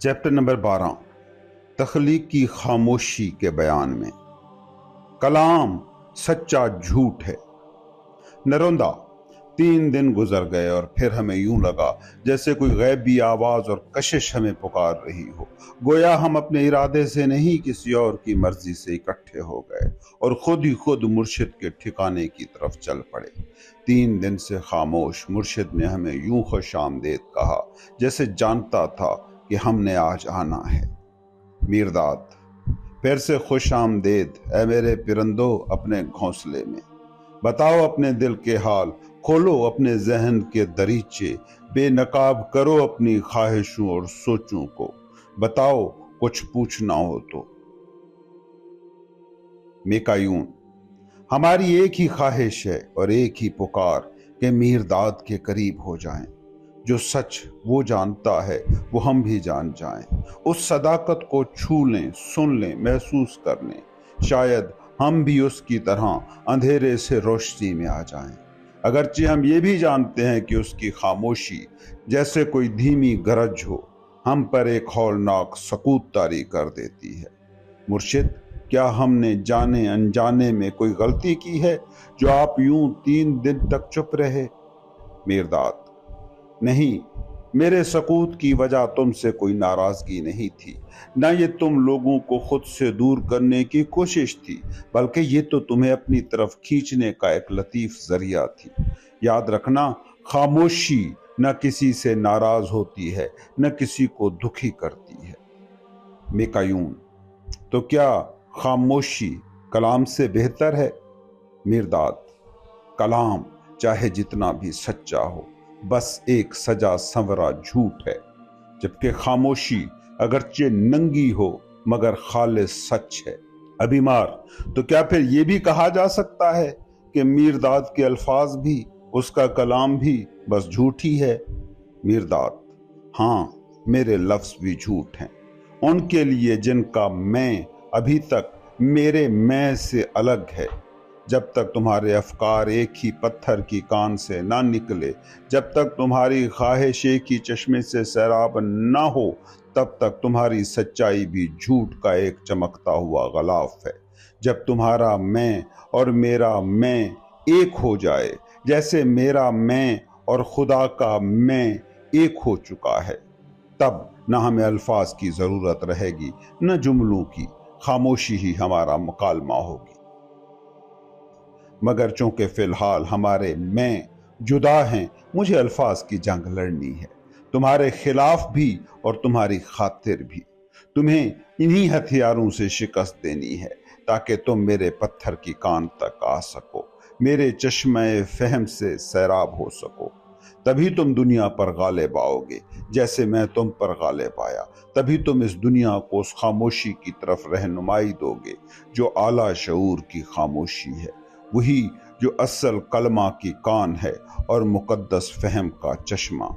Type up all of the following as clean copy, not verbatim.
Chapter number 12 تخلیق کی خاموشی کے بیان میں کلام سچا جھوٹ ہے۔ نروندا 3 دن گزر گئے اور پھر ہمیں یوں لگا جیسے کوئی غیبی آواز اور کشش ہمیں پکار رہی ہو، گویا ہم اپنے ارادے سے نہیں کسی اور کی مرضی سے اکٹھے ہو گئے اور خود ہی خود مرشد کے ٹھکانے کی طرف چل پڑے۔ 3 دن سے خاموش مرشد نے ہمیں یوں خوش آمدید کہا جیسے جانتا تھا کہ ہم نے آج آنا ہے۔ میرداد پھر سے خوش آمدید اے میرے پرندو اپنے گھونسلے میں، بتاؤ اپنے دل کے حال، کھولو اپنے ذہن کے دریچے، بے نقاب کرو اپنی خواہشوں اور سوچوں کو، بتاؤ کچھ پوچھنا ہو تو۔ میکایون ہماری ایک ہی خواہش ہے اور ایک ہی پکار کہ میرداد کے قریب ہو جائیں۔ جو سچ وہ جانتا ہے وہ ہم بھی جان جائیں، اس صداقت کو چھو لیں، سن لیں، محسوس کر لیں، شاید ہم بھی اس کی طرح اندھیرے سے روشنی میں آ جائیں۔ اگرچہ ہم یہ بھی جانتے ہیں کہ اس کی خاموشی جیسے کوئی دھیمی گرج ہو، ہم پر ایک ہولناک سکوت طاری کر دیتی ہے۔ مرشد، کیا ہم نے جانے انجانے میں کوئی غلطی کی ہے جو آپ یوں 3 دن تک چپ رہے؟ میرداد نہیں، میرے سکوت کی وجہ تم سے کوئی ناراضگی نہیں تھی، نہ یہ تم لوگوں کو خود سے دور کرنے کی کوشش تھی، بلکہ یہ تو تمہیں اپنی طرف کھینچنے کا ایک لطیف ذریعہ تھی۔ یاد رکھنا، خاموشی نہ کسی سے ناراض ہوتی ہے، نہ کسی کو دکھی کرتی ہے۔ میکایون تو کیا خاموشی کلام سے بہتر ہے؟ میرداد کلام چاہے جتنا بھی سچا ہو، بس ایک سجا سنورا جھوٹ ہے، جبکہ خاموشی اگرچہ ننگی ہو مگر خالص سچ ہے۔ ابھیمار تو کیا پھر یہ بھی کہا جا سکتا ہے کہ میرداد کے الفاظ بھی، اس کا کلام بھی بس جھوٹ ہی ہے؟ میرداد ہاں، میرے لفظ بھی جھوٹ ہیں، ان کے لیے جن کا میں ابھی تک میرے میں سے الگ ہے۔ جب تک تمہارے افکار ایک ہی پتھر کی کان سے نہ نکلے، جب تک تمہاری خواہش ایک ہی چشمے سے سیراب نہ ہو، تب تک تمہاری سچائی بھی جھوٹ کا ایک چمکتا ہوا غلاف ہے۔ جب تمہارا میں اور میرا میں ایک ہو جائے، جیسے میرا میں اور خدا کا میں ایک ہو چکا ہے، تب نہ ہمیں الفاظ کی ضرورت رہے گی، نہ جملوں کی، خاموشی ہی ہمارا مکالمہ ہوگی۔ مگر چونکہ فی الحال ہمارے میں جدا ہیں، مجھے الفاظ کی جنگ لڑنی ہے، تمہارے خلاف بھی اور تمہاری خاطر بھی۔ تمہیں انہی ہتھیاروں سے شکست دینی ہے تاکہ تم میرے پتھر کی کان تک آ سکو، میرے چشمہ فہم سے سیراب ہو سکو۔ تبھی تم دنیا پر غالب آؤ گے جیسے میں تم پر غالب آیا، تبھی تم اس دنیا کو اس خاموشی کی طرف رہنمائی دو گے جو اعلیٰ شعور کی خاموشی ہے، وہی جو اصل کلمہ کی کان ہے اور مقدس فہم کا چشمہ۔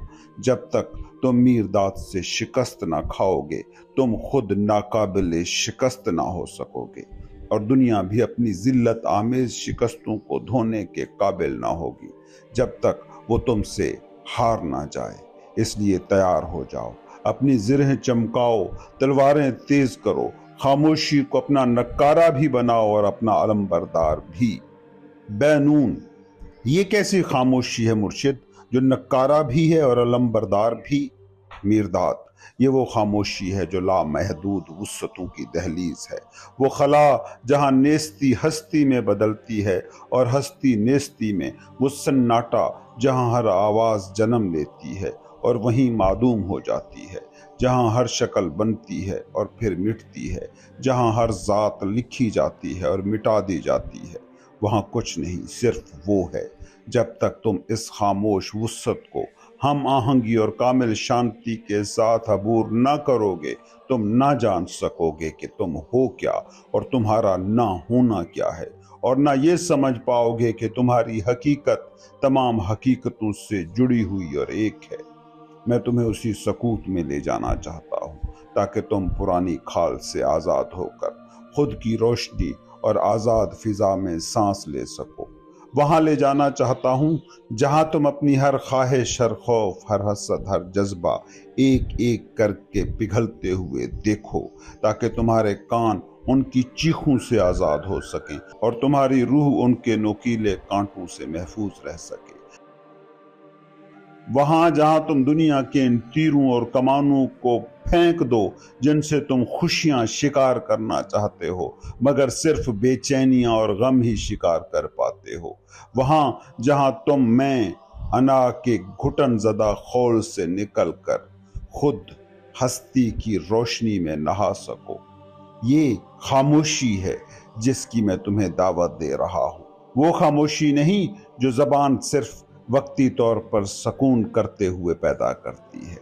جب تک تم میرداد سے شکست نہ کھاؤ گے، تم خود ناقابل شکست نہ ہو سکو گے، اور دنیا بھی اپنی ذلت آمیز شکستوں کو دھونے کے قابل نہ ہوگی جب تک وہ تم سے ہار نہ جائے۔ اس لیے تیار ہو جاؤ، اپنی زرہیں چمکاؤ، تلواریں تیز کرو، خاموشی کو اپنا نکارہ بھی بناؤ اور اپنا علمبردار بھی۔ بینون یہ کیسی خاموشی ہے مرشد جو نکارہ بھی ہے اور علمبردار بھی؟ میرداد یہ وہ خاموشی ہے جو لامحدود وسعتوں کی دہلیز ہے، وہ خلا جہاں نیستی ہستی میں بدلتی ہے اور ہستی نیستی میں، وہ سناٹا جہاں ہر آواز جنم لیتی ہے اور وہیں معدوم ہو جاتی ہے، جہاں ہر شکل بنتی ہے اور پھر مٹتی ہے، جہاں ہر ذات لکھی جاتی ہے اور مٹا دی جاتی ہے۔ وہاں کچھ نہیں، صرف وہ ہے۔ جب تک تم اس خاموش وسعت کو ہم آہنگی اور کامل شانتی کے ساتھ عبور نہ کرو گے، تم نہ جان سکو گے کہ تم ہو کیا اور تمہارا نہ ہونا کیا ہے، اور نہ یہ سمجھ پاؤ گے کہ تمہاری حقیقت تمام حقیقتوں سے جڑی ہوئی اور ایک ہے۔ میں تمہیں اسی سکوت میں لے جانا چاہتا ہوں تاکہ تم پرانی کھال سے آزاد ہو کر خود کی روشنی اور آزاد فضا میں سانس لے سکو۔ وہاں لے جانا چاہتا ہوں جہاں تم اپنی ہر خواہش، ہر خوف، ہر حسد، ہر جذبہ ایک ایک کر کے پگھلتے ہوئے دیکھو، تاکہ تمہارے کان ان کی چیخوں سے آزاد ہو سکیں اور تمہاری روح ان کے نوکیلے کانٹوں سے محفوظ رہ سکے۔ وہاں جہاں تم دنیا کے ان تیروں اور کمانوں کو پھینک دو جن سے تم خوشیاں شکار کرنا چاہتے ہو مگر صرف بے چینیاں اور غم ہی شکار کر پاتے ہو۔ وہاں جہاں تم میں انا کے گھٹن زدہ خول سے نکل کر خود ہستی کی روشنی میں نہا سکو۔ یہ خاموشی ہے جس کی میں تمہیں دعوت دے رہا ہوں، وہ خاموشی نہیں جو زبان صرف وقتی طور پر سکون کرتے ہوئے پیدا کرتی ہے،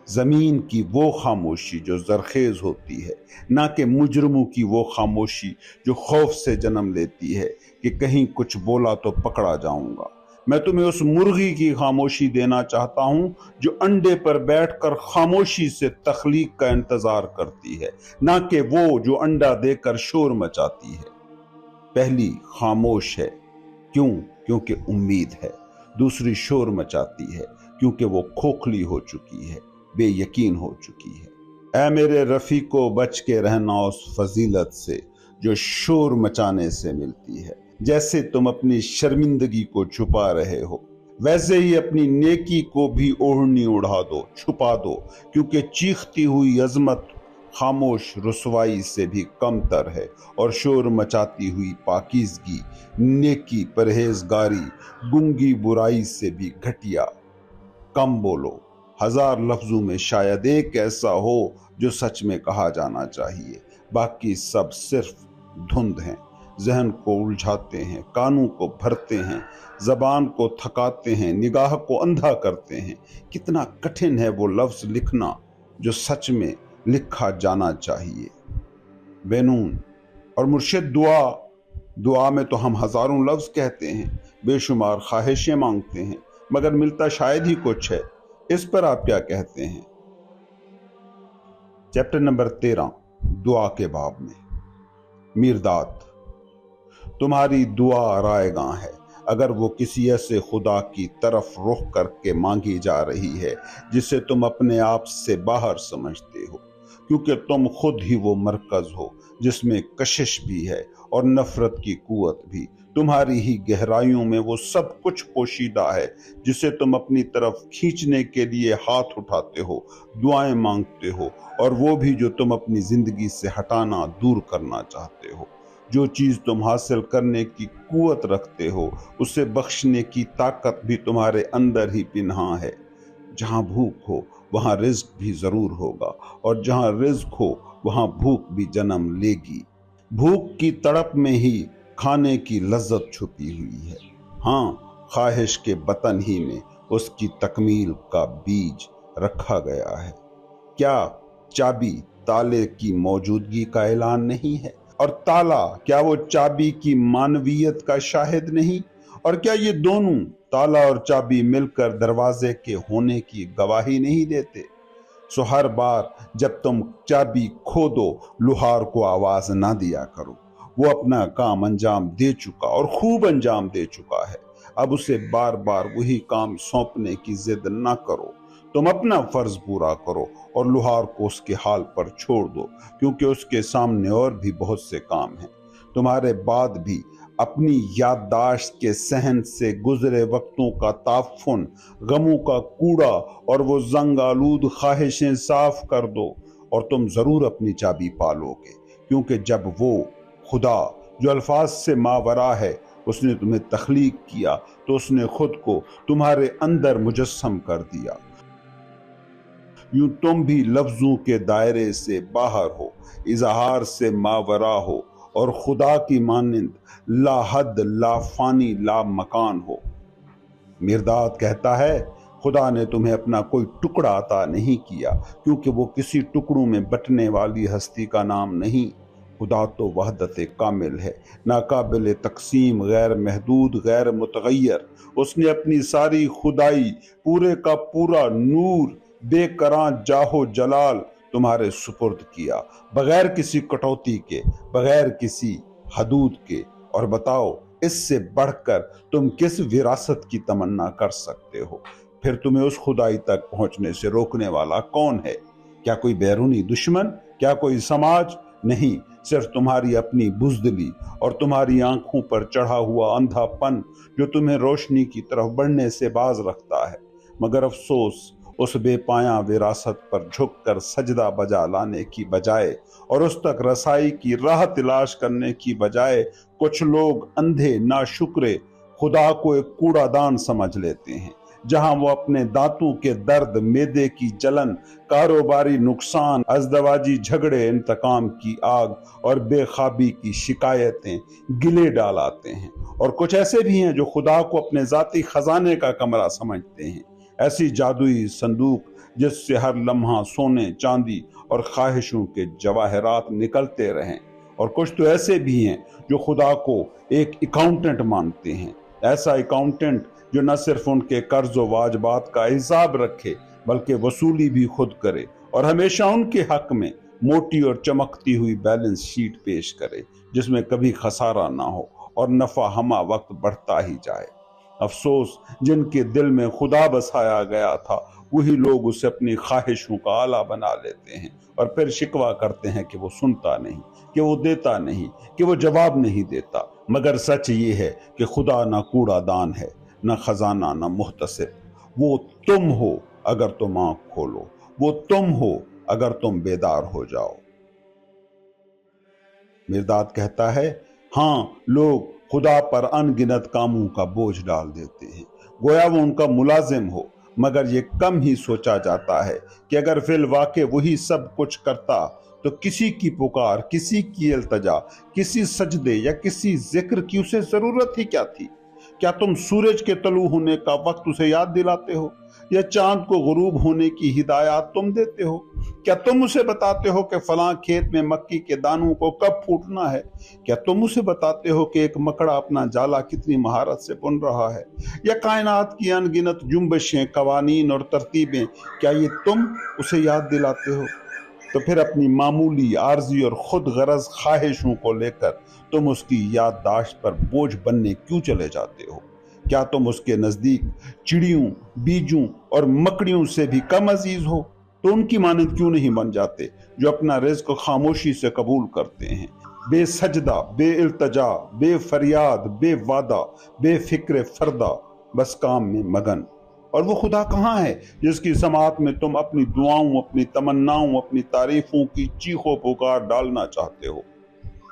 زمین کی وہ خاموشی جو زرخیز ہوتی ہے، نہ کہ مجرموں کی وہ خاموشی جو خوف سے جنم لیتی ہے کہ کہیں کچھ بولا تو پکڑا جاؤں گا۔ میں تمہیں اس مرغی کی خاموشی دینا چاہتا ہوں جو انڈے پر بیٹھ کر خاموشی سے تخلیق کا انتظار کرتی ہے، نہ کہ وہ جو انڈا دے کر شور مچاتی ہے۔ پہلی خاموش ہے کیونکہ امید ہے، دوسری شور مچاتی ہے کیونکہ وہ کھوکھلی ہو چکی ہے، بے یقین ہو چکی ہے۔ اے میرے رفیقو، بچ کے رہنا اس فضیلت سے جو شور مچانے سے ملتی ہے۔ جیسے تم اپنی شرمندگی کو چھپا رہے ہو، ویسے ہی اپنی نیکی کو بھی اوڑھنی اڑا دو، چھپا دو، کیونکہ چیختی ہوئی عظمت خاموش رسوائی سے بھی کم تر ہے، اور شور مچاتی ہوئی پاکیزگی، نیکی، پرہیزگاری، گنگی برائی سے بھی گھٹیا۔ کم بولو، ہزار لفظوں میں شاید ایک ایسا ہو جو سچ میں کہا جانا چاہیے، باقی سب صرف دھند ہیں، ذہن کو الجھاتے ہیں، کانوں کو بھرتے ہیں، زبان کو تھکاتے ہیں، نگاہ کو اندھا کرتے ہیں۔ کتنا کٹھن ہے وہ لفظ لکھنا جو سچ میں لکھا جانا چاہیے۔ بینون اور مرشد، دعا میں تو ہم ہزاروں لفظ کہتے ہیں، بے شمار خواہشیں مانگتے ہیں، مگر ملتا شاید ہی کچھ ہے۔ اس پر آپ کیا کہتے ہیں؟ چیپٹر نمبر 13، دعا کے باب میں۔ میرداد، تمہاری دعا رائے گاں ہے اگر وہ کسی ایسے خدا کی طرف رخ کر کے مانگی جا رہی ہے جسے تم اپنے آپ سے باہر سمجھتے ہو، کیونکہ تم خود ہی وہ مرکز ہو جس میں کشش بھی ہے اور نفرت کی قوت بھی۔ تمہاری ہی گہرائیوں میں وہ سب کچھ پوشیدہ ہے جسے تم اپنی طرف کھینچنے کے لیے ہاتھ اٹھاتے ہو، دعائیں مانگتے ہو، اور وہ بھی جو تم اپنی زندگی سے ہٹانا، دور کرنا چاہتے ہو۔ جو چیز تم حاصل کرنے کی قوت رکھتے ہو، اسے بخشنے کی طاقت بھی تمہارے اندر ہی پنہاں ہے۔ جہاں بھوک ہو وہاں رزق بھی ضرور ہوگا، اور جہاں رزق ہو وہاں بھوک بھی جنم لے گی۔ بھوک کی تڑپ میں ہی کھانے کی لذت چھپی ہوئی ہے۔ ہاں، خواہش کے بطن ہی میں اس کی تکمیل کا بیج رکھا گیا ہے۔ کیا چابی تالے کی موجودگی کا اعلان نہیں ہے؟ اور تالا، کیا وہ چابی کی معنویت کا شاہد نہیں؟ اور کیا یہ دونوں، تالا اور چابی، مل کر دروازے کے ہونے کی گواہی نہیں دیتے؟ سو ہر بار جب تم چابی کھو دو، لوہار کو آواز نہ دیا کرو، وہ اپنا کام انجام دے چکا اور خوب انجام دے چکا ہے۔ اب اسے بار بار وہی کام سونپنے کی ضد نہ کرو، تم اپنا فرض پورا کرو اور لوہار کو اس کے حال پر چھوڑ دو، کیونکہ اس کے سامنے اور بھی بہت سے کام ہیں۔ تمہارے بعد بھی اپنی یادداشت کے صحن سے گزرے وقتوں کا تعفن، غموں کا کوڑا اور وہ زنگ آلود خواہشیں صاف کر دو، اور تم ضرور اپنی چابی پالو گے، کیونکہ جب وہ خدا جو الفاظ سے ماورا ہے، اس نے تمہیں تخلیق کیا تو اس نے خود کو تمہارے اندر مجسم کر دیا۔ یوں تم بھی لفظوں کے دائرے سے باہر ہو، اظہار سے ماورا ہو، اور خدا کی مانند لا حد، لا فانی، لا مکان ہو۔ میرداد کہتا ہے، خدا نے تمہیں اپنا کوئی ٹکڑا عطا نہیں کیا، کیونکہ وہ کسی ٹکڑوں میں بٹنے والی ہستی کا نام نہیں۔ خدا تو وحدت کامل ہے، ناقابل تقسیم، غیر محدود، غیر متغیر۔ اس نے اپنی ساری خدائی، پورے کا پورا نور، بے کراں جاہو جلال تمہارے سپرد کیا، بغیر کسی کٹوتی کے، بغیر کسی حدود کے۔ اور بتاؤ، اس سے بڑھ کر تم کس وراثت کی تمنا کر سکتے ہو؟ پھر تمہیں اس خدائی تک پہنچنے سے روکنے والا کون ہے؟ کیا کوئی بیرونی دشمن؟ کیا کوئی سماج؟ نہیں، صرف تمہاری اپنی بزدلی اور تمہاری آنکھوں پر چڑھا ہوا اندھا پن جو تمہیں روشنی کی طرف بڑھنے سے باز رکھتا ہے۔ مگر افسوس، اس بے پایاں وراثت پر جھک کر سجدہ بجا لانے کی بجائے اور اس تک رسائی کی راہ تلاش کرنے کی بجائے کچھ لوگ اندھے ناشکرے خدا کو ایک کوڑا دان سمجھ لیتے ہیں، جہاں وہ اپنے دانتوں کے درد، معدے کی جلن، کاروباری نقصان، ازدواجی جھگڑے، انتقام کی آگ اور بے خوابی کی شکایتیں گلے ڈال آتے ہیں۔ اور کچھ ایسے بھی ہیں جو خدا کو اپنے ذاتی خزانے کا کمرہ سمجھتے ہیں، ایسی جادوئی صندوق جس سے ہر لمحہ سونے، چاندی اور خواہشوں کے جواہرات نکلتے رہیں۔ اور کچھ تو ایسے بھی ہیں جو خدا کو ایک اکاؤنٹنٹ مانتے ہیں، ایسا اکاؤنٹنٹ جو نہ صرف ان کے قرض و واجبات کا حساب رکھے بلکہ وصولی بھی خود کرے اور ہمیشہ ان کے حق میں موٹی اور چمکتی ہوئی بیلنس شیٹ پیش کرے جس میں کبھی خسارہ نہ ہو اور نفع ہمہ وقت بڑھتا ہی جائے۔ افسوس، جن کے دل میں خدا بسایا گیا تھا وہی لوگ اسے اپنی خواہشوں کا آلہ بنا لیتے ہیں اور پھر شکوہ کرتے ہیں کہ وہ سنتا نہیں، کہ وہ دیتا نہیں، کہ وہ جواب نہیں دیتا۔ مگر سچ یہ ہے کہ خدا نہ کوڑا دان ہے، نہ خزانہ، نہ محتسب۔ وہ تم ہو اگر تم آنکھ کھولو، وہ تم ہو اگر تم بیدار ہو جاؤ۔ مرداد کہتا ہے، ہاں، لوگ خدا پر ان گنت کاموں کا بوجھ ڈال دیتے ہیں، گویا وہ ان کا ملازم ہو، مگر یہ کم ہی سوچا جاتا ہے کہ اگر فی الواقع وہی سب کچھ کرتا تو کسی کی پکار، کسی کی التجا، کسی سجدے یا کسی ذکر کی اسے ضرورت ہی کیا تھی؟ کیا تم سورج کے طلوع ہونے کا وقت اسے یاد دلاتے ہو یا چاند کو غروب ہونے کی ہدایات تم دیتے ہو؟ کیا تم اسے بتاتے ہو کہ فلاں کھیت میں مکی کے دانوں کو کب پھوٹنا ہے؟ کیا تم اسے بتاتے ہو کہ ایک مکڑا اپنا جالا کتنی مہارت سے بن رہا ہے؟ یا کائنات کی ان گنت جنبشیں، قوانین اور ترتیبیں، کیا یہ تم اسے یاد دلاتے ہو؟ تو پھر اپنی معمولی، عارضی اور خود غرض خواہشوں کو لے کر تم اس کی یادداشت پر بوجھ بننے کیوں چلے جاتے ہو؟ کیا تم اس کے نزدیک چڑیوں، بیجوں اور مکڑیوں سے بھی کم عزیز ہو؟ تو ان کی مانند کیوں نہیں بن جاتے جو اپنا رزق خاموشی سے قبول کرتے ہیں، بے سجدہ، بے التجا، بے فریاد، بے وعدہ، بے فکر فردہ، بس کام میں مگن؟ اور وہ خدا کہاں ہے جس کی سماعت میں تم اپنی دعاؤں، اپنی تمناؤں، اپنی تعریفوں کی چیخ و پکار ڈالنا چاہتے ہو؟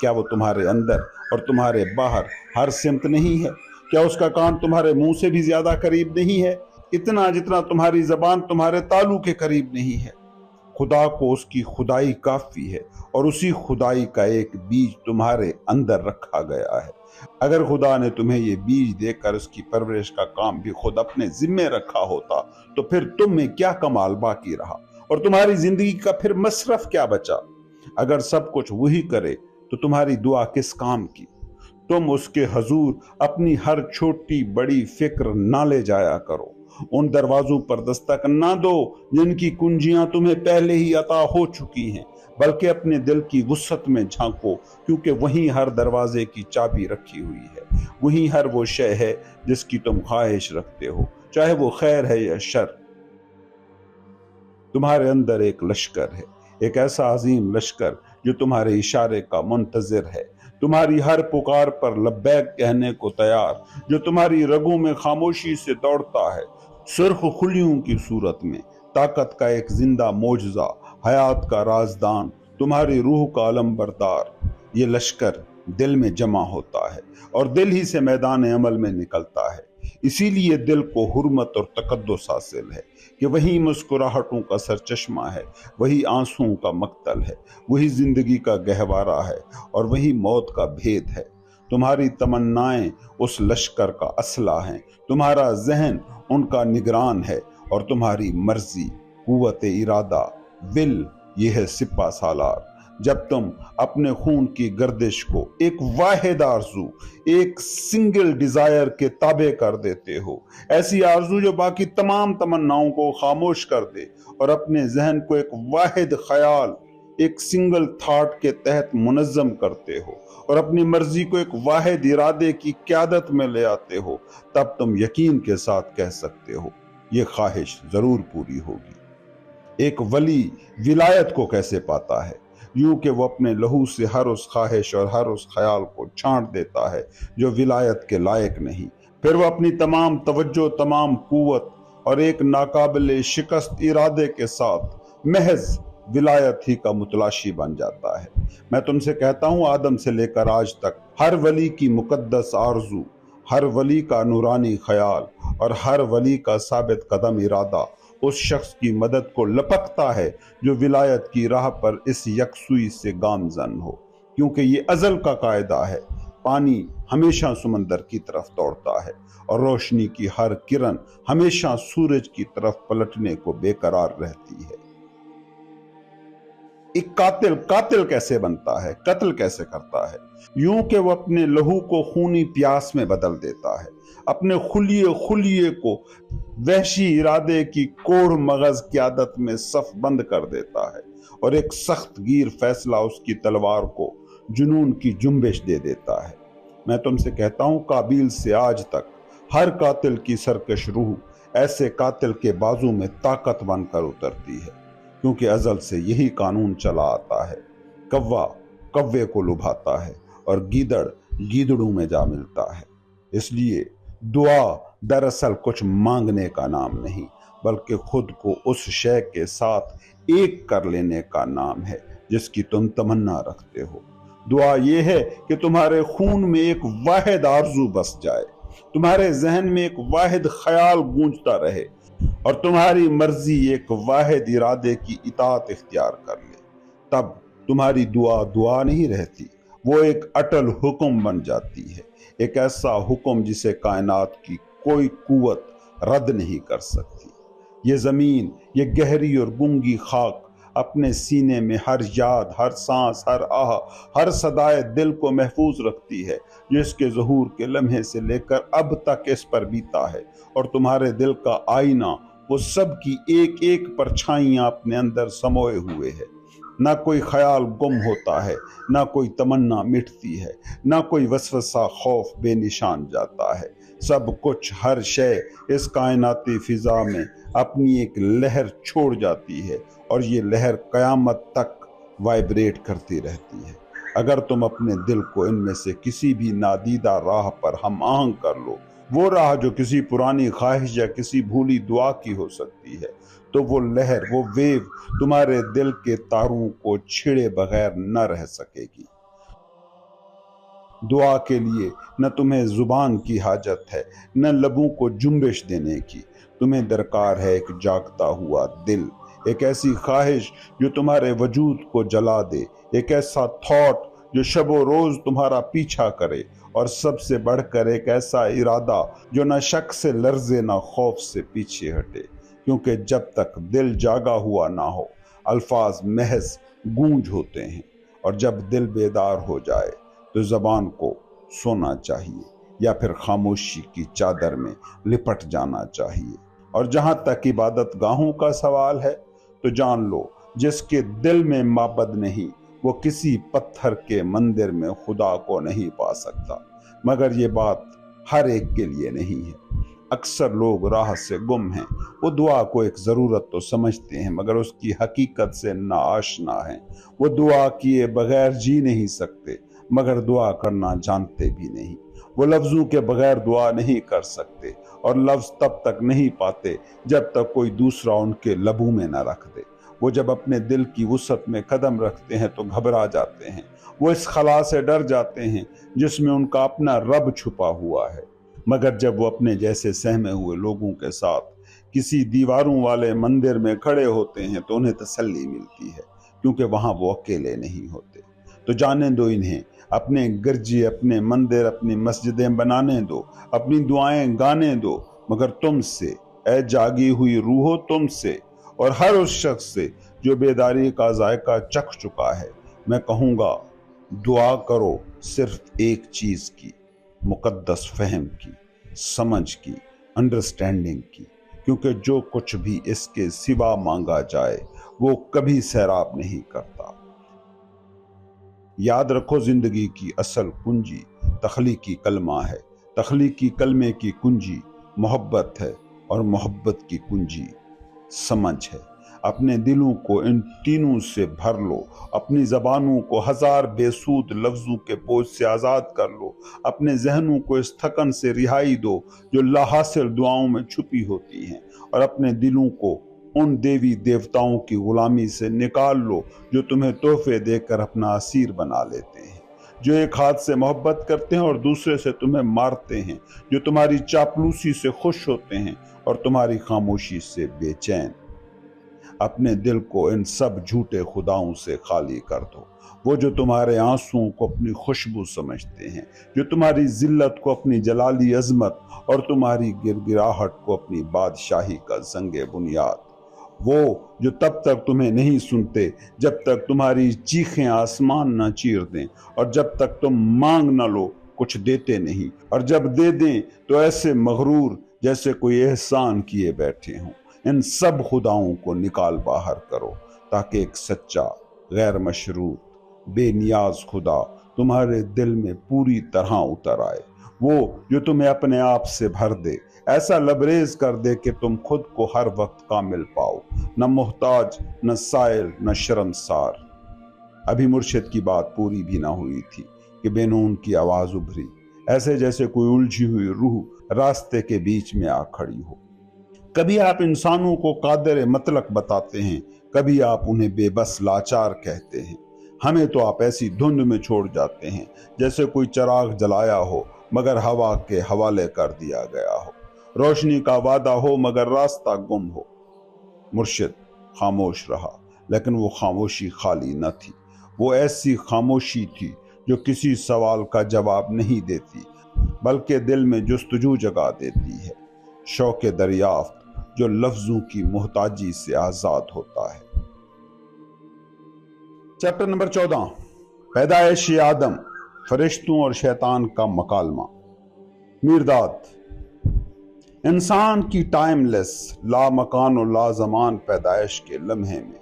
کیا وہ تمہارے اندر اور تمہارے باہر ہر سمت نہیں ہے؟ کیا اس کا کان تمہارے منہ سے بھی زیادہ قریب نہیں ہے، اتنا جتنا تمہاری زبان تمہارے تالو کے قریب نہیں ہے؟ خدا کو اس کی خدائی کافی ہے اور اسی خدائی کا ایک بیج تمہارے اندر رکھا گیا ہے۔ اگر خدا نے تمہیں یہ بیج دے کر اس کی پرورش کا کام بھی خود اپنے ذمے رکھا ہوتا تو پھر تم میں کیا کمال باقی رہا اور تمہاری زندگی کا پھر مصرف کیا بچا؟ اگر سب کچھ وہی کرے تو تمہاری دعا کس کام کی؟ تم اس کے حضور اپنی ہر چھوٹی بڑی فکر نہ لے جایا کرو، ان دروازوں پر دستک نہ دو جن کی کنجیاں تمہیں پہلے ہی عطا ہو چکی ہیں، بلکہ اپنے دل کی وسعت میں جھانکو، کیونکہ وہیں ہر دروازے کی چابی رکھی ہوئی ہے، وہیں ہر وہ شے ہے جس کی تم خواہش رکھتے ہو، چاہے وہ خیر ہے یا شر۔ تمہارے اندر ایک لشکر ہے، ایک ایسا عظیم لشکر جو تمہارے اشارے کا منتظر ہے، تمہاری ہر پکار پر لبیک کہنے کو تیار، جو تمہاری رگوں میں خاموشی سے دوڑتا ہے، سرخ خلیوں کی صورت میں، طاقت کا ایک زندہ معجزہ، حیات کا رازدان، تمہاری روح کا علم بردار۔ یہ لشکر دل میں جمع ہوتا ہے اور دل ہی سے میدان عمل میں نکلتا ہے۔ اسی لیے دل کو حرمت اور تقدس حاصل ہے کہ وہی مسکراہٹوں کا سرچشمہ ہے، وہی آنسوؤں کا مقتل ہے، وہی زندگی کا گہوارہ ہے اور وہی موت کا بھید ہے۔ تمہاری تمنائیں اس لشکر کا اسلحہ ہیں، تمہارا ذہن ان کا نگران ہے اور تمہاری مرضی، قوت ارادہ، ول، یہ ہے سپہ سالار۔ جب تم اپنے خون کی گردش کو ایک واحد آرزو، ایک سنگل ڈیزائر کے تابع کر دیتے ہو، ایسی آرزو جو باقی تمام تمناؤں کو خاموش کر دے اور اپنے ذہن کو ایک واحد خیال، ایک سنگل تھاٹ کے تحت منظم کرتے ہو اور اپنی مرضی کو ایک واحد ارادے کی قیادت میں لے آتے ہو، تب تم یقین کے ساتھ کہہ سکتے ہو یہ خواہش ضرور پوری ہوگی۔ ایک ولی ولایت کو کیسے پاتا ہے؟ یوں کہ وہ اپنے لہو سے ہر اس خواہش اور ہر اس خیال کو چھانٹ دیتا ہے جو ولایت کے لائق نہیں، پھر وہ اپنی تمام توجہ، تمام قوت اور ایک ناقابل شکست ارادے کے ساتھ محض ولایت ہی کا متلاشی بن جاتا ہے۔ میں تم سے کہتا ہوں، آدم سے لے کر آج تک ہر ولی کی مقدس آرزو، ہر ولی کا نورانی خیال اور ہر ولی کا ثابت قدم ارادہ اس شخص کی مدد کو لپکتا ہے جو ولایت کی راہ پر اس یکسوئی سے گامزن ہو، کیونکہ یہ ازل کا قاعدہ ہے۔ پانی ہمیشہ سمندر کی طرف دوڑتا ہے اور روشنی کی ہر کرن ہمیشہ سورج کی طرف پلٹنے کو بے قرار رہتی ہے۔ ایک قاتل کیسے بنتا ہے، قتل کیسے کرتا ہے؟ یوں کہ وہ اپنے لہو کو خونی پیاس میں بدل دیتا ہے، اپنے خلیے کو وحشی ارادے کی کوڑھ مغز قیادت میں صف بند کر دیتا ہے اور ایک سخت گیر فیصلہ اس کی تلوار کو جنون کی جنبش دے دیتا ہے۔ میں تم سے کہتا ہوں، قابیل سے آج تک ہر قاتل کی سرکش روح ایسے قاتل کے بازو میں طاقت بن کر اترتی ہے، کیونکہ ازل سے یہی قانون چلا آتا ہے۔ کوا کوے کو لبھاتا ہے اور گیدڑ گیدڑوں میں جا ملتا ہے۔ اس لیے دعا دراصل کچھ مانگنے کا نام نہیں، بلکہ خود کو اس شے کے ساتھ ایک کر لینے کا نام ہے جس کی تم تمنا رکھتے ہو۔ دعا یہ ہے کہ تمہارے خون میں ایک واحد آرزو بس جائے، تمہارے ذہن میں ایک واحد خیال گونجتا رہے اور تمہاری مرضی ایک واحد ارادے کی اطاعت اختیار کر لے۔ تب تمہاری دعا دعا نہیں رہتی، وہ ایک اٹل حکم بن جاتی ہے، ایک ایسا حکم جسے کائنات کی کوئی قوت رد نہیں کر سکتی۔ یہ زمین، یہ گہری اور گنگی خاک اپنے سینے میں ہر یاد، ہر سانس، ہر آہ، ہر صدائے دل کو محفوظ رکھتی ہے جو اس کے ظہور کے لمحے سے لے کر اب تک اس پر بیتا ہے، اور تمہارے دل کا آئینہ وہ سب کی ایک ایک پرچھائیاں اپنے اندر سموئے ہوئے ہے۔ نہ کوئی خیال گم ہوتا ہے، نہ کوئی تمنا مٹتی ہے، نہ کوئی وسوسہ خوف بے نشان جاتا ہے۔ سب کچھ، ہر شے اس کائناتی فضا میں اپنی ایک لہر چھوڑ جاتی ہے اور یہ لہر قیامت تک وائبریٹ کرتی رہتی ہے۔ اگر تم اپنے دل کو ان میں سے کسی بھی نادیدہ راہ پر ہم آہنگ کر لو، وہ راہ جو کسی پرانی خواہش یا کسی بھولی دعا کی ہو سکتی ہے، تو وہ لہر، وہ ویو تمہارے دل کے تاروں کو چھیڑے بغیر نہ رہ سکے گی۔ دعا کے لیے نہ تمہیں زبان کی حاجت ہے، نہ لبوں کو جنبش دینے کی۔ تمہیں درکار ہے ایک جاگتا ہوا دل، ایک ایسی خواہش جو تمہارے وجود کو جلا دے، ایک ایسا تھاٹ جو شب و روز تمہارا پیچھا کرے، اور سب سے بڑھ کر ایک ایسا ارادہ جو نہ شک سے لرزے، نہ خوف سے پیچھے ہٹے، کیونکہ جب تک دل جاگا ہوا نہ ہو الفاظ محض گونج ہوتے ہیں، اور جب دل بیدار ہو جائے تو زبان کو سونا چاہیے یا پھر خاموشی کی چادر میں لپٹ جانا چاہیے۔ اور جہاں تک عبادت گاہوں کا سوال ہے تو جان لو، جس کے دل میں معبد نہیں وہ کسی پتھر کے مندر میں خدا کو نہیں پا سکتا۔ مگر یہ بات ہر ایک کے لیے نہیں ہے۔ اکثر لوگ راہ سے گم ہیں، وہ دعا کو ایک ضرورت تو سمجھتے ہیں مگر اس کی حقیقت سے ناآشنا ہیں۔ وہ دعا کیے بغیر جی نہیں سکتے مگر دعا کرنا جانتے بھی نہیں۔ وہ لفظوں کے بغیر دعا نہیں کر سکتے، اور لفظ تب تک نہیں پاتے جب تک کوئی دوسرا ان کے لبوں میں نہ رکھ دے۔ وہ جب اپنے دل کی وسعت میں قدم رکھتے ہیں تو گھبرا جاتے ہیں، وہ اس خلا سے ڈر جاتے ہیں جس میں ان کا اپنا رب چھپا ہوا ہے۔ مگر جب وہ اپنے جیسے سہمے ہوئے لوگوں کے ساتھ کسی دیواروں والے مندر میں کھڑے ہوتے ہیں تو انہیں تسلی ملتی ہے، کیونکہ وہاں وہ اکیلے نہیں ہوتے۔ تو جانے دو انہیں، اپنے گرجے، اپنے مندر، اپنی مسجدیں بنانے دو، اپنی دعائیں گانے دو، مگر تم سے، اے جاگی ہوئی روحو، تم سے اور ہر اس شخص سے جو بیداری کا ذائقہ چکھ چکا ہے، میں کہوں گا دعا کرو صرف ایک چیز کی، مقدس فہم کی، سمجھ کی، انڈرسٹینڈنگ کی، کیونکہ جو کچھ بھی اس کے سوا مانگا جائے وہ کبھی سیراب نہیں کرتا۔ یاد رکھو زندگی کی اصل کنجی تخلیقی کلمہ ہے، تخلیقی کلمے کی کنجی محبت ہے، اور محبت کی کنجی سمجھ ہے۔ اپنے دلوں کو ان تینوں سے بھر لو، اپنی زبانوں کو ہزار بے سود لفظوں کے بوجھ سے آزاد کر لو، اپنے ذہنوں کو اس تھکن سے رہائی دو جو لا حاصل دعاؤں میں چھپی ہوتی ہیں، اور اپنے دلوں کو ان دیوی دیوتاؤں کی غلامی سے نکال لو جو تمہیں تحفے دے کر اپنا اسیر بنا لیتے ہیں، جو ایک ہاتھ سے محبت کرتے ہیں اور دوسرے سے تمہیں مارتے ہیں، جو تمہاری چاپلوسی سے خوش ہوتے ہیں اور تمہاری خاموشی سے بے چین۔ اپنے دل کو ان سب جھوٹے خداؤں سے خالی کر دو، وہ جو تمہارے آنسوؤں کو اپنی خوشبو سمجھتے ہیں، جو تمہاری ذلت کو اپنی جلالی عظمت اور تمہاری گڑگڑاہٹ کو اپنی بادشاہی کا زنگ بنیاد، وہ جو تب تک تمہیں نہیں سنتے جب تک تمہاری چیخیں آسمان نہ چیر دیں، اور جب تک تم مانگ نہ لو کچھ دیتے نہیں، اور جب دے دیں تو ایسے مغرور جیسے کوئی احسان کیے بیٹھے ہوں۔ ان سب خداؤں کو نکال باہر کرو تاکہ ایک سچا، غیر مشروط، بے نیاز خدا تمہارے دل میں پوری طرح اتر آئے، وہ جو تمہیں اپنے آپ سے بھر دے، ایسا لبریز کر دے کہ تم خود کو ہر وقت کامل پاؤ، نہ محتاج، نہ سائل، نہ شرمسار۔ ابھی مرشد کی بات پوری بھی نہ ہوئی تھی کہ بے نون کی آواز ابھری، ایسے جیسے کوئی الجھی ہوئی روح راستے کے بیچ میں آ کھڑی ہو۔ کبھی آپ انسانوں کو قادر مطلق بتاتے ہیں، کبھی آپ انہیں بے بس لاچار کہتے ہیں، ہمیں تو آپ ایسی دھند میں چھوڑ جاتے ہیں جیسے کوئی چراغ جلایا ہو مگر ہوا کے حوالے کر دیا گیا ہو، روشنی کا وعدہ ہو مگر راستہ گم ہو۔ مرشد خاموش رہا، لیکن وہ خاموشی خالی نہ تھی، وہ ایسی خاموشی تھی جو کسی سوال کا جواب نہیں دیتی بلکہ دل میں جستجو جگا دیتی ہے، شوق دریافت جو لفظوں کی محتاجی سے آزاد ہوتا ہے۔ چیپٹر نمبر 14، پیدائش آدم، فرشتوں اور شیطان کا مکالمہ۔ میرداد، انسان کی ٹائم لیس، لا مکان و لا زمان پیدائش کے لمحے میں،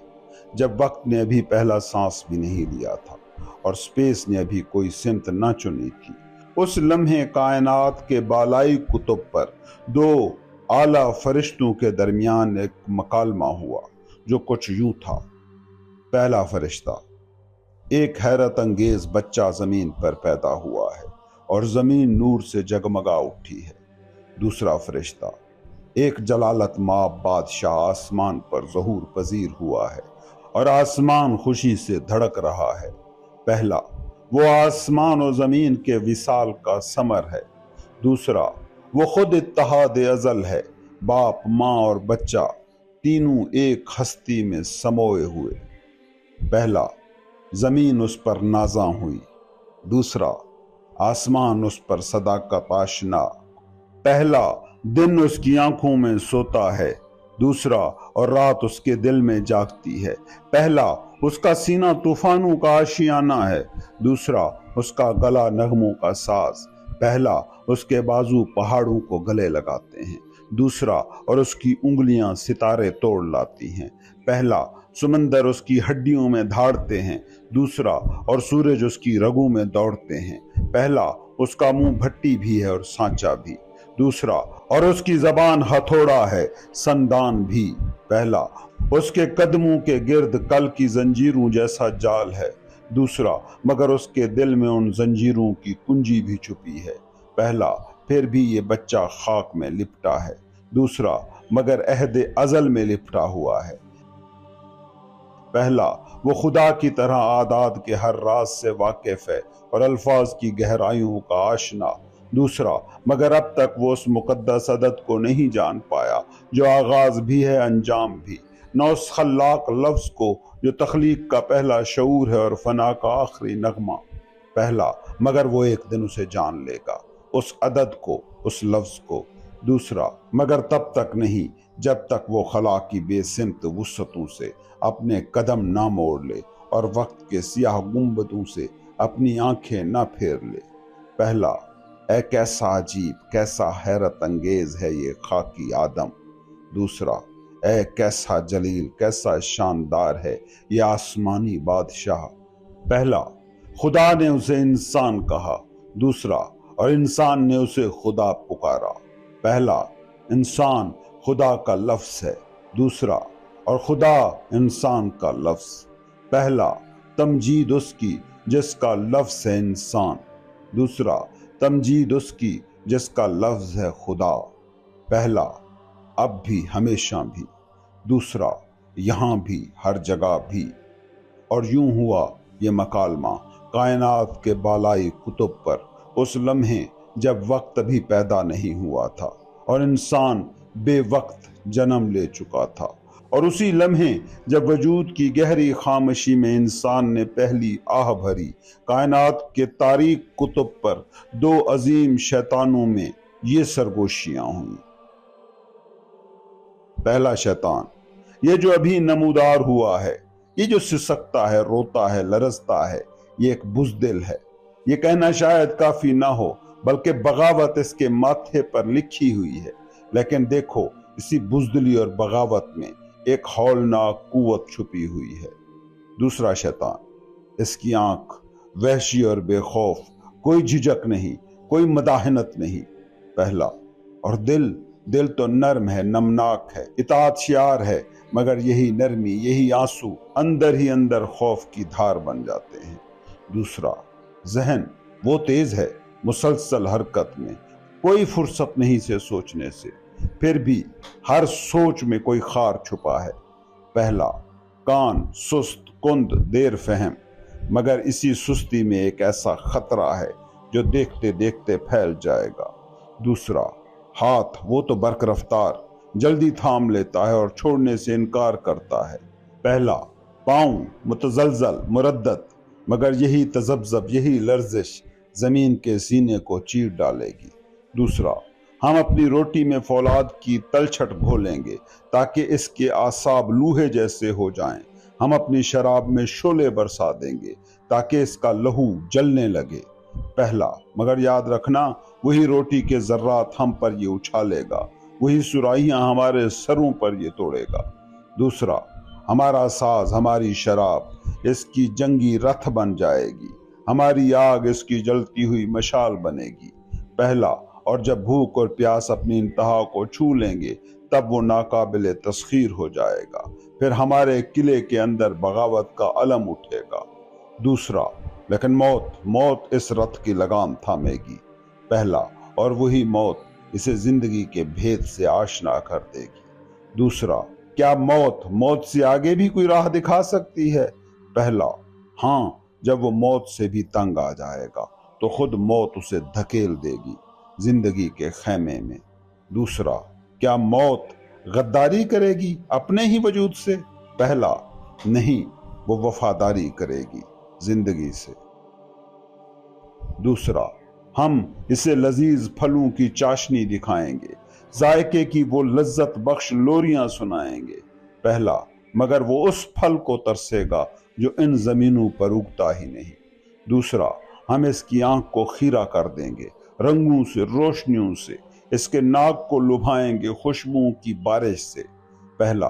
جب وقت نے ابھی پہلا سانس بھی نہیں لیا تھا اور سپیس نے ابھی کوئی سمت نہ چنی تھی، اس لمحے کائنات کے بالائی کتب پر دو اعلیٰ فرشتوں کے درمیان ایک مکالمہ ہوا جو کچھ یوں تھا۔ پہلا فرشتہ، ایک حیرت انگیز بچہ زمین پر پیدا ہوا ہے اور زمین نور سے جگمگا اٹھی ہے۔ دوسرا فرشتہ، ایک جلالت مآب بادشاہ آسمان پر ظہور پذیر ہوا ہے اور آسمان خوشی سے دھڑک رہا ہے۔ پہلا، وہ آسمان و زمین کے وصال کا ثمر ہے۔ دوسرا، وہ خود اتحاد ازل ہے، باپ، ماں اور بچہ تینوں ایک ہستی میں سموئے ہوئے۔ پہلا، زمین اس پر نازاں ہوئی۔ دوسرا، آسمان اس پر صداقت آشنا۔ پہلا، دن اس کی آنکھوں میں سوتا ہے، دوسرا اور رات اس کے دل میں جاگتی ہے۔ پہلا، اس کا سینہ طوفانوں کا آشیانہ ہے، دوسرا اس کا گلا نغموں کا ساز۔ پہلا، اس کے بازو پہاڑوں کو گلے لگاتے ہیں، دوسرا اور اس کی انگلیاں ستارے توڑ لاتی ہیں۔ پہلا، سمندر اس کی ہڈیوں میں دھاڑتے ہیں، دوسرا اور سورج اس کی رگوں میں دوڑتے ہیں۔ پہلا، اس کا منہ بھٹی بھی ہے اور سانچا بھی، دوسرا اور اس کی زبان ہتھوڑا ہے، سندان بھی۔ پہلا، اس کے قدموں کے گرد کل کی زنجیروں جیسا جال ہے، دوسرا مگر اس کے دل میں ان زنجیروں کی کنجی بھی چھپی ہے۔ پہلا، پھر بھی یہ بچہ خاک میں لپٹا ہے، دوسرا مگر عہد ازل میں لپٹا ہوا ہے۔ پہلا، وہ خدا کی طرح اعداد کے ہر راز سے واقف ہے اور الفاظ کی گہرائیوں کا آشنا، دوسرا مگر اب تک وہ اس مقدس عدد کو نہیں جان پایا جو آغاز بھی ہے انجام بھی، نہ اس خلاق لفظ کو جو تخلیق کا پہلا شعور ہے اور فنا کا آخری نغمہ۔ پہلا مگر وہ ایک دن اسے جان لے گا، اس عدد کو، اس لفظ کو، دوسرا مگر تب تک نہیں جب تک وہ خلا کی بے سمت وسعتوں سے اپنے قدم نہ موڑ لے اور وقت کے سیاہ گنبدوں سے اپنی آنکھیں نہ پھیر لے۔ پہلا، اے کیسا عجیب، کیسا حیرت انگیز ہے یہ خاکی آدم، دوسرا اے کیسا جلیل، کیسا شاندار ہے یہ آسمانی بادشاہ۔ پہلا، خدا نے اسے انسان کہا، دوسرا، اور انسان نے اسے خدا پکارا۔ پہلا، انسان خدا کا لفظ ہے، دوسرا، اور خدا انسان کا لفظ۔ پہلا، تمجید اس کی جس کا لفظ ہے انسان، دوسرا، تمجید اس کی جس کا لفظ ہے خدا۔ پہلا، اب بھی، ہمیشہ بھی، دوسرا، یہاں بھی، ہر جگہ بھی۔ اور یوں ہوا یہ مکالمہ کائنات کے بالائی کتب پر اس لمحے جب وقت ابھی پیدا نہیں ہوا تھا اور انسان بے وقت جنم لے چکا تھا، اور اسی لمحے جب وجود کی گہری خاموشی میں انسان نے پہلی آہ بھری، کائنات کے تاریک کتب پر دو عظیم شیطانوں میں یہ سرگوشیاں ہوئیں۔ پہلا شیطان، یہ جو ابھی نمودار ہوا ہے، یہ جو سسکتا ہے، روتا ہے، لرزتا ہے، یہ ایک بزدل ہے۔ یہ کہنا شاید کافی نہ ہو، بلکہ بغاوت اس کے ماتھے پر لکھی ہوئی ہے۔ لیکن دیکھو، اسی بزدلی اور بغاوت میں ایک ہولناک قوت چھپی ہوئی ہے۔ دوسرا شیطان، اس کی آنکھ وحشی اور بے خوف، کوئی جھجک نہیں، کوئی مداحنت نہیں۔ پہلا، اور دل تو نرم ہے، نمناک ہے، اطاعت شیار ہے، مگر یہی نرمی، یہی آنسو اندر ہی اندر خوف کی دھار بن جاتے ہیں۔ دوسرا، ذہن وہ تیز ہے، مسلسل حرکت میں، کوئی فرصت نہیں سے سوچنے سے، پھر بھی ہر سوچ میں کوئی خار چھپا ہے۔ پہلا، کان سست، کند، دیر فہم، مگر اسی سستی میں ایک ایسا خطرہ ہے جو دیکھتے دیکھتے پھیل جائے گا۔ دوسرا، ہاتھ وہ تو برق رفتار، جلدی تھام لیتا ہے اور چھوڑنے سے انکار کرتا ہے۔ پہلا، پاؤں متزلزل، مردد، مگر یہی تذبذب، یہی لرزش زمین کے سینے کو چیر ڈالے گی۔ دوسرا، ہم اپنی روٹی میں فولاد کی تلچھٹ گھولیں گے تاکہ اس کے اعصاب لوہے جیسے ہو جائیں۔ ہم اپنی شراب میں شعلے برسا دیں گے تاکہ اس کا لہو جلنے لگے۔ پہلا، مگر یاد رکھنا، وہی روٹی کے ذرات ہم پر یہ اچھالے گا، وہی سرائیاں ہمارے سروں پر یہ توڑے گا۔ دوسرا، ہمارا ساز، ہماری شراب اس کی جنگی رتھ بن جائے گی، ہماری آگ اس کی جلتی ہوئی مشال بنے گی۔ پہلا، اور جب بھوک اور پیاس اپنی انتہا کو چھو لیں گے تب وہ ناقابل تسخیر ہو جائے گا، پھر ہمارے قلعے کے اندر بغاوت کا علم اٹھے گا۔ دوسرا، لیکن موت اس رتھ کی لگام تھامے گی۔ پہلا، اور وہی موت اسے زندگی کے بھید سے آشنا کر دے گی۔ دوسرا، کیا موت سے آگے بھی کوئی راہ دکھا سکتی ہے؟ پہلا، ہاں، جب وہ موت سے بھی تنگ آ جائے گا تو خود موت اسے دھکیل دے گی زندگی کے خیمے میں۔ دوسرا، کیا موت غداری کرے گی اپنے ہی وجود سے؟ پہلا، نہیں، وہ وفاداری کرے گی زندگی سے۔ دوسرا، ہم اسے لذیذ پھلوں کی چاشنی دکھائیں گے، ذائقے کی وہ لذت بخش لوریاں سنائیں گے۔ پہلا، مگر وہ اس پھل کو ترسے گا جو ان زمینوں پر اگتا ہی نہیں۔ دوسرا، ہم اس کی آنکھ کو خیرہ کر دیں گے، رنگوں سے، روشنیوں سے، اس کے ناک کو لبھائیں گے خوشبوؤں کی بارش سے۔ پہلا،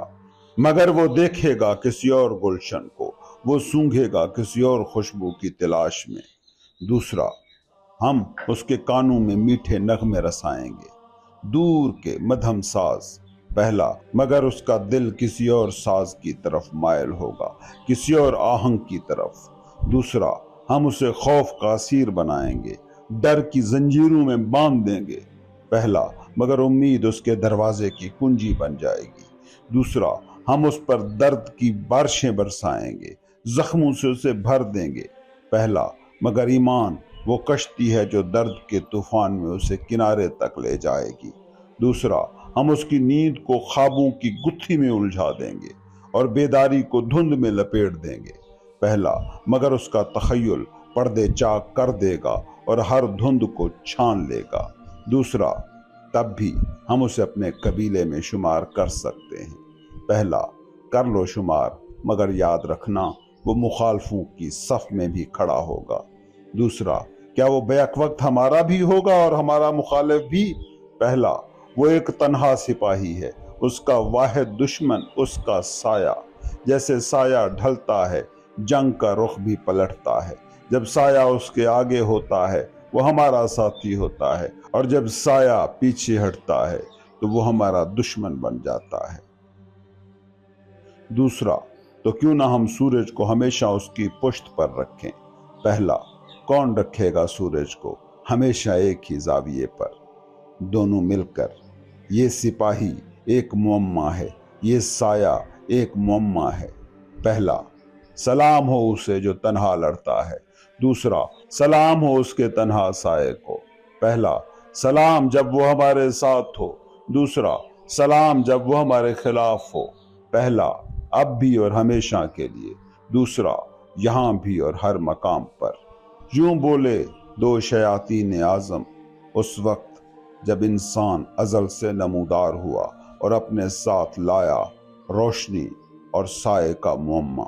مگر وہ دیکھے گا کسی اور گلشن کو، وہ سونگھے گا کسی اور خوشبو کی تلاش میں۔ دوسرا، ہم اس کے کانوں میں میٹھے نغمے رسائیں گے، دور کے مدھم ساز۔ پہلا، مگر اس کا دل کسی اور ساز کی طرف مائل ہوگا، کسی اور آہنگ کی طرف۔ دوسرا، ہم اسے خوف کا اسیر بنائیں گے، ڈر کی زنجیروں میں باندھ دیں گے۔ پہلا، مگر امید اس کے دروازے کی کنجی بن جائے گی۔ دوسرا، ہم اس پر درد کی بارشیں برسائیں گے، زخموں سے اسے بھر دیں گے۔ پہلا، مگر ایمان وہ کشتی ہے جو درد کے طوفان میں اسے کنارے تک لے جائے گی۔ دوسرا، ہم اس کی نیند کو خوابوں کی گتھی میں الجھا دیں گے اور بیداری کو دھند میں لپیٹ دیں گے۔ پہلا، مگر اس کا تخیل پردے چاک کر دے گا اور ہر دھند کو چھان لے گا۔ دوسرا، تب بھی ہم اسے اپنے قبیلے میں شمار کر سکتے ہیں۔ پہلا، کر لو شمار، مگر یاد رکھنا وہ مخالفوں کی صف میں بھی کھڑا ہوگا۔ دوسرا، کیا وہ بیک وقت ہمارا بھی ہوگا اور ہمارا مخالف بھی؟ پہلا، وہ ایک تنہا سپاہی ہے، اس کا واحد دشمن اس کا سایہ۔ جیسے سایہ ڈھلتا ہے، جنگ کا رخ بھی پلٹتا ہے، جب سایہ اس کے آگے ہوتا ہے وہ ہمارا ساتھی ہوتا ہے، اور جب سایہ پیچھے ہٹتا ہے تو وہ ہمارا دشمن بن جاتا ہے۔ دوسرا، تو کیوں نہ ہم سورج کو ہمیشہ اس کی پشت پر رکھیں۔ پہلا، کون رکھے گا سورج کو ہمیشہ ایک ہی زاویے پر؟ دونوں مل کر۔ یہ سپاہی ایک معمہ ہے، یہ سایہ ایک معمہ ہے۔ پہلا، سلام ہو اسے جو تنہا لڑتا ہے۔ دوسرا، سلام ہو اس کے تنہا سائے کو۔ پہلا، سلام جب وہ ہمارے ساتھ ہو۔ دوسرا، سلام جب وہ ہمارے خلاف ہو۔ پہلا، اب بھی اور ہمیشہ کے لیے۔ دوسرا، یہاں بھی اور ہر مقام پر۔ یوں بولے دو شیاطین اعظم اس وقت جب انسان ازل سے نمودار ہوا اور اپنے ساتھ لایا روشنی اور سائے کا معمہ۔